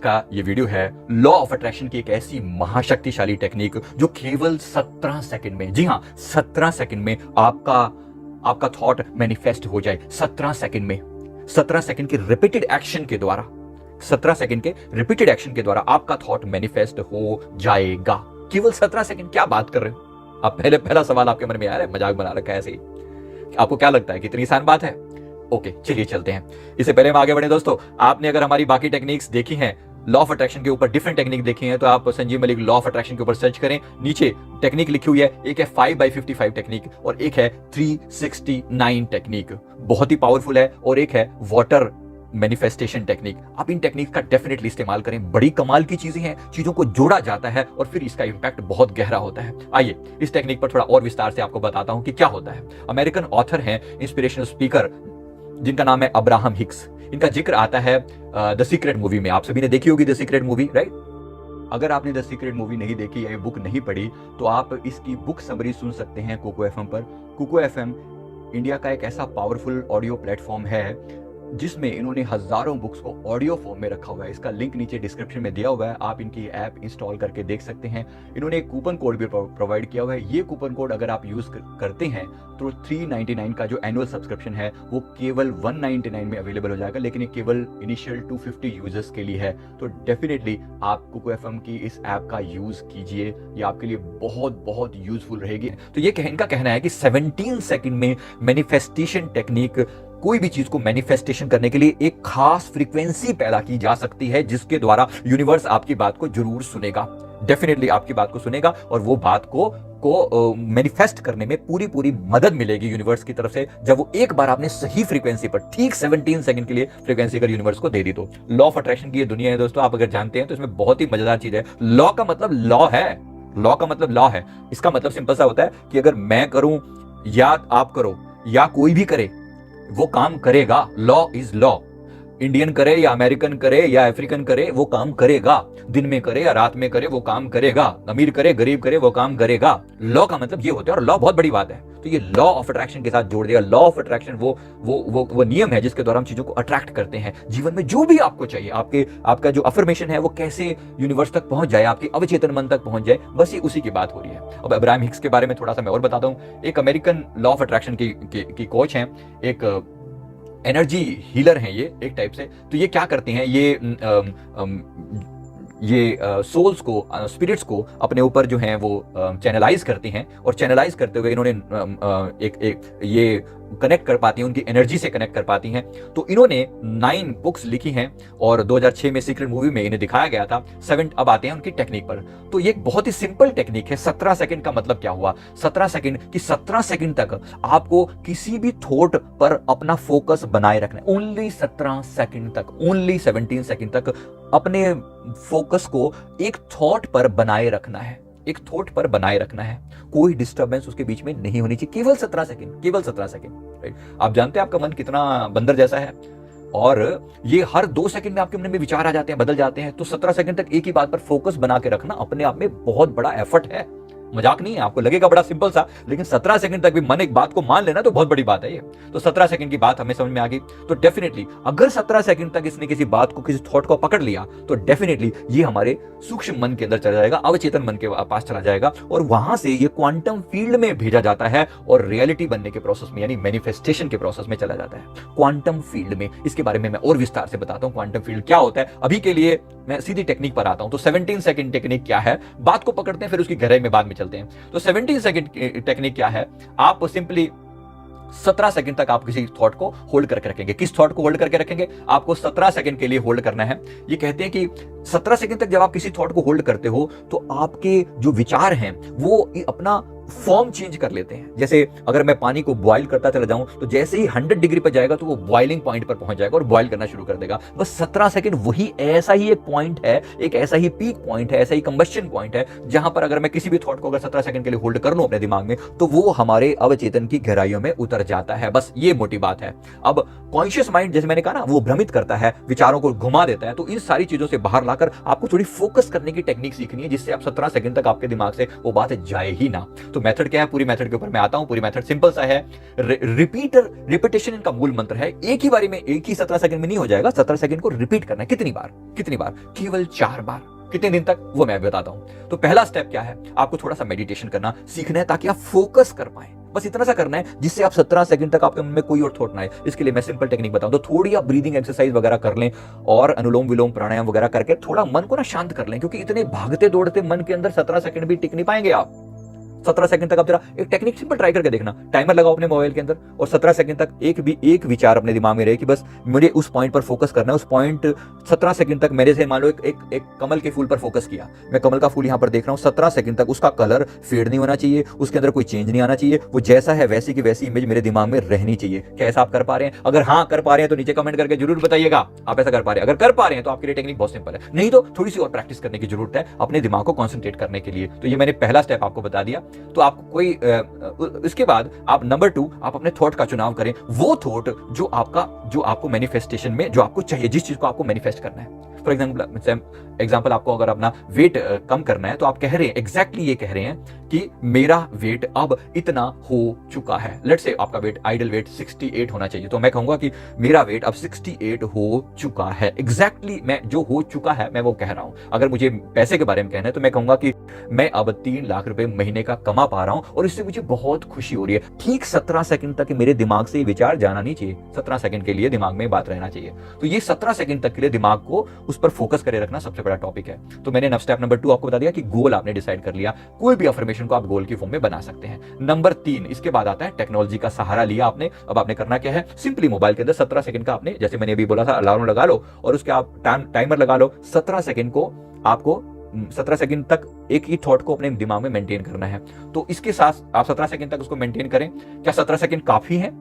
का ये वीडियो है लॉ ऑफ अट्रैक्शन की एक ऐसी महाशक्तिशाली टेक्निक जो केवल 17 सेकंड में, जी हाँ 17 सेकंड में आपका थॉट मैनिफेस्ट हो जाए। 17 सेकंड में, 17 सेकंड के रिपीटेड एक्शन के द्वारा, 17 सेकंड के रिपीटेड एक्शन के द्वारा आपका थॉट मैनिफेस्ट हो जाएगा। केवल 17 सेकंड, क्या बात कर रहे हो आप? पहला सवाल आपके मन में आ रहा है, मजाक बना रखा है ऐसे ही। आपको क्या लगता है कितनी आसान बात है? ओके, चलिए चलते हैं। इससे पहले हम आगे बढ़े दोस्तों, आपने अगर हमारी बाकी टेक्निक्स देखी हैं, लॉ ऑफ अट्रैक्शन के ऊपर डिफरेंट टेक्निक देखी हैं, तो आप Sanjeev Malik law of attraction के ऊपर सर्च करें। नीचे टेक्निक लिखी हुई है, एक है 5x55 टेक्निक और एक है 369 टेक्निक, बहुत ही पावरफुल है। और एक है वाटर मैनिफेस्टेशन टेक्निक। आप इन टेक्निक का डेफिनेटली इस्तेमाल करें, बड़ी कमाल की चीजें हैं, चीजों को जोड़ा जाता है और फिर इसका इंपैक्ट बहुत गहरा होता है। आइए इस टेक्निक पर थोड़ा और विस्तार से आपको बताता हूं कि क्या होता है। अमेरिकन ऑथर हैं, इंस्पिरेशनल स्पीकर, जिनका नाम है अब्राहम हिक्स। इनका जिक्र आता है द सीक्रेट मूवी में। आप सभी ने देखी होगी द सीक्रेट मूवी, राइट? अगर आपने द सीक्रेट मूवी नहीं देखी या बुक नहीं पढ़ी तो आप इसकी बुक समरी सुन सकते हैं कुको एफएम पर। कुको एफएम इंडिया का एक ऐसा पावरफुल ऑडियो प्लेटफॉर्म है जिसमें इन्होंने हजारों बुक्स को ऑडियो फॉर्म में रखा हुआ है। इसका लिंक नीचे डिस्क्रिप्शन में दिया हुआ है, आप इनकी ऐप इंस्टॉल करके देख सकते हैं। इन्होंने एक कूपन कोड भी प्रोवाइड किया हुआ है। ये कूपन कोड अगर आप यूज करते हैं तो 399 का जो एनुअल सब्सक्रिप्शन है वो केवल 199 में अवेलेबल हो जाएगा, लेकिन ये केवल इनिशियल 250 यूजर्स के लिए है। तो डेफिनेटली आप कुको एफएम की इस ऐप का यूज कीजिए, ये आपके लिए बहुत बहुत यूजफुल रहेगी। तो ये इनका कहना है कि 17 सेकंड में मैनिफेस्टेशन टेक्निक, कोई भी चीज को मैनिफेस्टेशन करने के लिए एक खास फ्रीक्वेंसी पैदा की जा सकती है जिसके द्वारा यूनिवर्स आपकी बात को जरूर सुनेगा, डेफिनेटली आपकी बात को सुनेगा और वो बात को मैनिफेस्ट करने में पूरी मदद मिलेगी यूनिवर्स की तरफ से, जब वो एक बार आपने सही फ्रीक्वेंसी पर ठीक 17 सेकंड के लिए फ्रीक्वेंसी अगर यूनिवर्स को दे दी तो। लॉ ऑफ अट्रैक्शन की ये दुनिया है दोस्तों, आप अगर जानते हैं तो इसमें बहुत ही मजेदार चीज है। लॉ का मतलब लॉ है, लॉ का मतलब लॉ है। इसका मतलब सिंपल सा होता है कि अगर मैं करूं या आप करो या कोई भी करे वो काम करेगा। Law is law. इंडियन करे या अमेरिकन करे या अफ्रीकन करे वो काम करेगा, दिन में करे या रात में करे वो काम करेगा, अमीर करे गरीब करे वो काम करेगा। लॉ का मतलब ये होता है और लॉ बहुत बड़ी बात है। तो ये लॉ ऑफ अट्रैक्शन के साथ जोड़ देगा। लॉ ऑफ अट्रैक्शन वो नियम है जिसके द्वारा हम चीजों को अट्रैक्ट करते हैं। जीवन में जो भी आपको चाहिए, आपका जो अफर्मेशन है वो कैसे यूनिवर्स तक पहुंच जाए, आपके अवचेतन मन तक पहुंच जाए, बस ये उसी की बात हो रही है। अब अब्राहम हिक्स के बारे में थोड़ा सा मैं और बताता हूं। एक अमेरिकन लॉ ऑफ अट्रैक्शन की कोच हैं, एक एनर्जी हीलर हैं ये एक टाइप से। तो ये क्या करते हैं, ये सोल्स को, स्पिरिट्स को अपने ऊपर जो है वो चैनलाइज करते हैं और चैनलाइज करते हुए इन्होंने ये कनेक्ट कर पाती हैं, उनकी एनर्जी से कनेक्ट कर पाती हैं। तो इन्होंने 9 बुक्स लिखी हैं और 2006 में सीक्रेट मूवी में इन्हें दिखाया गया था। 7 अब आते हैं उनकी टेक्निक पर। तो ये एक बहुत ही सिंपल टेक्निक है। 17 सेकंड का मतलब क्या हुआ? 17 सेकंड कि 17 सेकंड तक आपको किसी भी थॉट पर अपना फोकस बनाए रखना है। ओनली 17 सेकंड तक, ओनली 17 सेकंड तक अपने फोकस को एक थॉट पर बनाए रखना है, एक थॉट पर बनाए रखना है। कोई डिस्टरबेंस उसके बीच में नहीं होनी चाहिए। केवल 17 सेकंड, केवल 17 सेकंड, राइट? आप जानते हैं आपका मन कितना बंदर जैसा है और ये हर 2 सेकंड में आपके मन में विचार आ जाते हैं, बदल जाते हैं। तो 17 सेकंड तक एक ही बात पर फोकस बना के रखना अपने आप में बहुत बड़ा एफर्ट है, मजाक नहीं है। आपको लगेगा बड़ा सिंपल सा, लेकिन 17 सेकंड तक भी मन एक बात को मान लेना तो बहुत बड़ी बात है ये। तो 17 सेकंड की बात हमें समझ में आ गई। तो डेफिनेटली अगर 17 सेकंड तक इसने किसी बात को, किसी थॉट को पकड़ लिया तो डेफिनेटली ये हमारे सूक्ष्म मन के अंदर चला जाएगा, अवचेतन मन के पास चला जाएगा और वहां से ये क्वांटम फील्ड में भेजा जाता है और रियलिटी बनने के प्रोसेस में, यानी मैनिफेस्टेशन के प्रोसेस में चला जाता है, क्वांटम फील्ड में। इसके बारे में मैं और विस्तार से बताता हूं क्वांटम फील्ड क्या होता है। अभी के लिए मैं सीधी टेक्निक पर आता हूं। तो 17 सेकंड टेक्निक क्या है, बात को पकड़ते हैं फिर उसकी गहराई में बाद में चलते हैं। तो 17 सेकंड टेक्निक क्या है? आप सिंपली 17 सेकंड तक आप किसी थॉट को होल्ड करके रखेंगे। किस थॉट को होल्ड करके रखेंगे? आपको 17 सेकंड के लिए होल्ड करना है। ये कहते हैं कि 17 सेकंड तक जब आप किसी थॉट को होल्ड करते हो तो आपके जो विचार हैं वो अपना फॉर्म चेंज कर लेते हैं। जैसे अगर मैं पानी को बॉईल करता चला जाऊं तो जैसे ही 100 डिग्री पर जाएगा तो वो बॉइलिंग पॉइंट पर पहुंच जाएगा और बॉईल करना शुरू कर देगा। बस 17 सेकंड वही ऐसा ही एक पॉइंट है, एक ऐसा ही पीक पॉइंट है, ऐसा ही कंबस्शन पॉइंट है जहां पर अगर मैं किसी भी थॉट को अगर 17 सेकंड के लिए होल्ड कर लूं अपने दिमाग में तो वो हमारे अवचेतन की गहराइयों में उतर जाता है। बस ये मोटी बात है। अब कॉन्शियस माइंड, जैसे मैंने कहा ना, वो भ्रमित करता है, विचारों को घुमा देता है। तो इन सारी चीजों से बाहर चलाकर आपको थोड़ी फोकस करने की टेक्निक सीखनी है, जिससे आप 17 सेकंड तक आपके दिमाग से वो बात जाए ही ना। तो मेथड क्या है, पूरी मेथड के ऊपर मैं आता हूं। पूरी मेथड सिंपल सा है, रिपीटेशन इनका मूल मंत्र है। एक ही बारी में, एक ही 17 सेकंड में नहीं हो जाएगा, 17 सेकंड को रिपीट करना है। कितनी बार? केवल 4 बार। कितने दिन तक, वो मैं बताता हूं। तो पहला स्टेप क्या है, आपको थोड़ा सा मेडिटेशन करना सीखना है, ताकि आप फोकस कर पाए। बस इतना सा करना है जिससे आप 17 सेकंड तक आपके मन में कोई और थॉट ना आए। इसके लिए मैं सिंपल टेक्निक बताऊं तो थोड़ी आप ब्रीदिंग एक्सरसाइज वगैरह कर लें और अनुलोम विलोम प्राणायाम वगैरह करके थोड़ा मन को ना शांत कर लें, क्योंकि इतने भागते दौड़ते मन के अंदर 17 सेकंड भी टिक नहीं पाएंगे आप। 17 सेकंड तक आप जरा एक टेक्निक सिंपल ट्राई करके देखना, टाइमर लगाओ अपने मोबाइल के अंदर और 17 सेकंड तक एक विचार अपने दिमाग में रहे कि बस मुझे उस पॉइंट पर फोकस करना है। उस पॉइंट 17 सेकंड तक मेरे से मान लो एक कमल के फूल पर फोकस किया, मैं कमल का फूल यहां पर देख रहा हूं। 17 सेकंड तक उसका कलर फेड नहीं होना चाहिए, उसके अंदर कोई चेंज नहीं आना चाहिए, वो जैसा है वैसी की वैसी इमेज मेरे दिमाग में रहनी चाहिए। क्या ऐसा आप कर पा रहे हैं? अगर हाँ कर पा रहे हैं तो नीचे कमेंट करके जरूर बताइएगा आप ऐसा कर पा रहे हैं। अगर कर पा रहे हैं तो आपके लिए टेक्निक बहुत सिंपल है, नहीं तो थोड़ी सी और प्रैक्टिस करने की जरूरत है अपने दिमाग को कॉन्सेंट्रेट करने के लिए। तो ये मैंने पहला स्टेप आपको बता दिया। तो आपको कोई इसके बाद आप नंबर 2 आप अपने थॉट का चुनाव करें। वो थॉट जो आपको मैनिफेस्टेशन में जो आपको चाहिए, जिस चीज को आपको मैनिफेस्ट करना है। फॉर एग्जाम्पल आपको अगर अपना वेट कम करना है तो आप कह रहे हैं, एग्जैक्टली ये कह रहे हैं कि मेरा वेट अब इतना हो चुका है। लेट्स से आपका वेट, आइडल वेट 68 होना चाहिए, तो मैं कहूंगा कि मेरा वेट अब 68 हो चुका है। एग्जैक्टली मैं जो हो चुका है मैं वो कह रहा हूं। अगर मुझे पैसे के बारे में कहना है तो मैं कहूंगा कि मैं अब 3 लाख रुपए महीने का कमा पा रहा हूं और इससे मुझे बहुत खुशी हो रही है। ठीक 17 सेकंड तक मेरे दिमाग से विचार जाना नहीं चाहिए, 17 सेकंड के लिए दिमाग में बात रहना चाहिए। तो ये 17 सेकंड तक के लिए दिमाग को उस पर फोकस करे रखना सबसे बड़ा टॉपिक है। तो मैंने स्टेप नंबर 2 आपको बता दिया कि गोल आपने डिसाइड कर लिया। कोई भी अफर्मेशन को आप गोल की फॉर्म में बना सकते हैं। नंबर 3 इसके बाद आता है टेक्नोलॉजी का सहारा लिया आपने। अब आपने करना क्या है, सिंपली मोबाइल के अंदर 17 सेकंड का आपने, जैसे मैंने अभी बोला था, अलार्म लगा लो और उसके आप टाइमर लगा लो। 17 सेकंड को आपको 17 सेकंड तक एक ही थॉट को अपने दिमाग में मेंटेन करना है। तो इसके साथ आप 17 सेकंड तक उसको मेंटेन करें। क्या 17 सेकंड काफी है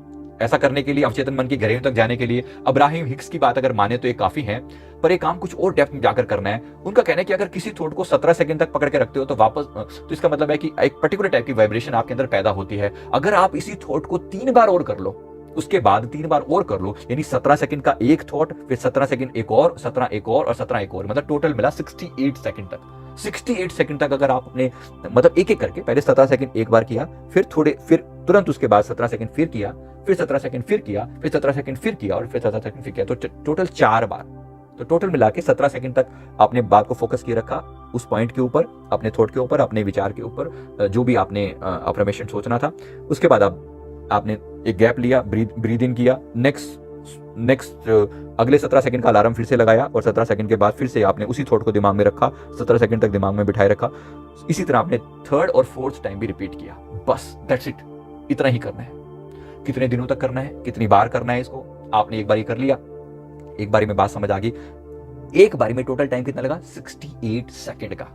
ऐसा करने के लिए, अवचेतन मन की गहराइयों तक जाने के लिए? अब्राहम हिक्स की बात अगर माने तो ये काफी है, पर एक काम कुछ और डेप्थ में जाकर करना है। उनका कहना है कि अगर किसी थॉट को 17 सेकंड तक पकड़ के रखते हो तो वापस, तो इसका मतलब है कि एक पर्टिकुलर टाइप की वाइब्रेशन आपके अंदर पैदा होती है। अगर आप इसी थॉट को 3 बार और कर लो, उसके बाद 3 बार और कर लो, यानी 17 सेकंड का एक थॉट, फिर 17 सेकंड एक और, 17 एक और 17 एक और, मतलब टोटल मिला 68 सेकंड तक। 68 सेकंड तक अगर आप अपने मतलब एक एक करके, पहले 17 सेकंड एक बार किया, फिर तुरंत उसके बाद 17 सेकंड फिर किया, फिर 17 सेकंड फिर किया, फिर 17 सेकंड फिर किया और फिर 17 सेकंड फिर किया, तो टोटल 4 बार। तो टोटल मिला के 17 सेकंड तक आपने बात को फोकस किए रखा, उस पॉइंट के ऊपर, अपने थॉट के ऊपर, अपने विचार के ऊपर, जो भी आपने अफर्मेशन सोचना था। उसके बाद आपने एक गैप लिया, ब्रीद इन किया, नेक्स्ट अगले 17 सेकंड का अलार्म फिर से लगाया और 17 सेकंड के बाद फिर से आपने उसी थॉट को दिमाग में रखा, 17 सेकंड तक दिमाग में बिठाए रखा। इसी तरह आपने 3rd और 4th टाइम भी रिपीट किया। बस दैट्स इट, इतना ही करना है। कितने दिनों तक करना है, कितनी बार करना है, इसको आपने एक बार कर लिया, एक बारी में बात समझ आ गई। एक बारी में टोटल टाइम कितना लगा? 68 सेकंड का।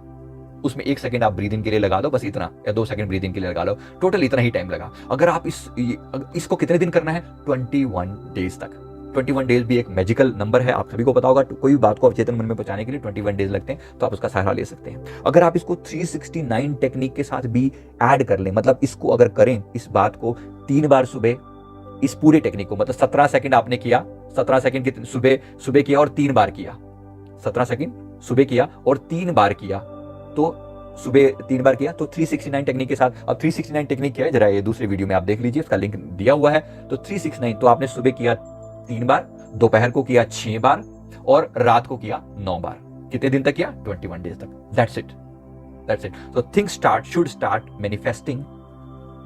उसमें 1 सेकंड आप ब्रीदिंग के लिए लगा दो, बस इतना, या 2 सेकंड ब्रीदिंग के लिए लगा लो, टोटल इतना ही टाइम लगा। अगर आप इसको कितने दिन करना है? 21 डेज तक। 21 डेज भी एक मैजिकल नंबर है, आप सभी को पता होगा। कोई भी बात को अवचेतन मन में पहुंचाने के लिए 21 डेज लगते हैं, तो आप उसका सहारा ले सकते हैं। अगर आप इसको 369 टेक्निक के साथ भी ऐड कर लें, मतलब इसको अगर करें, इस बात को 3 बार सुबह, इस पूरे टेक्निक को, मतलब 17 सेकंड आपने किया, 17 सेकंड सुबह किया और 3 बार किया, 17 सेकंड सुबह किया और 3 बार किया, तो सुबह 3 बार किया, तो 369 टेक्निक के साथ। अब 369 टेक्निक क्या है, जरा ये दूसरे वीडियो में आप देख लीजिए, उसका लिंक दिया हुआ है। तो 369, तो आपने सुबह किया 3 बार, दोपहर को किया 6 बार और रात को किया 9 बार। कितने दिन तक किया? 21 डेज तक। That's it. तो थिंग्स शुड स्टार्ट मैनिफेस्टिंग।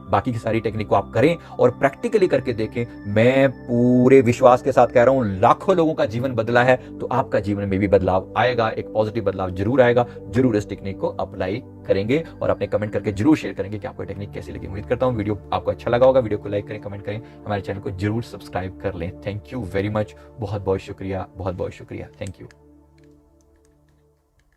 बाकी की सारी टेक्निक को आप करें और प्रैक्टिकली करके देखें। मैं पूरे विश्वास के साथ कह रहा हूं, लाखों लोगों का जीवन बदला है, तो आपका जीवन में भी बदलाव आएगा, एक पॉजिटिव बदलाव जरूर आएगा। जरूर इस टेक्निक को अप्लाई करेंगे और अपने कमेंट करके जरूर शेयर करेंगे कि आपको टेक्निक कैसी लगी। उम्मीद करता हूं वीडियो आपको अच्छा लगा होगा। वीडियो को लाइक करें, कमेंट करें, हमारे चैनल को जरूर सब्सक्राइब कर लें। थैंक यू वेरी मच, बहुत बहुत शुक्रिया, बहुत बहुत शुक्रिया। Thank you.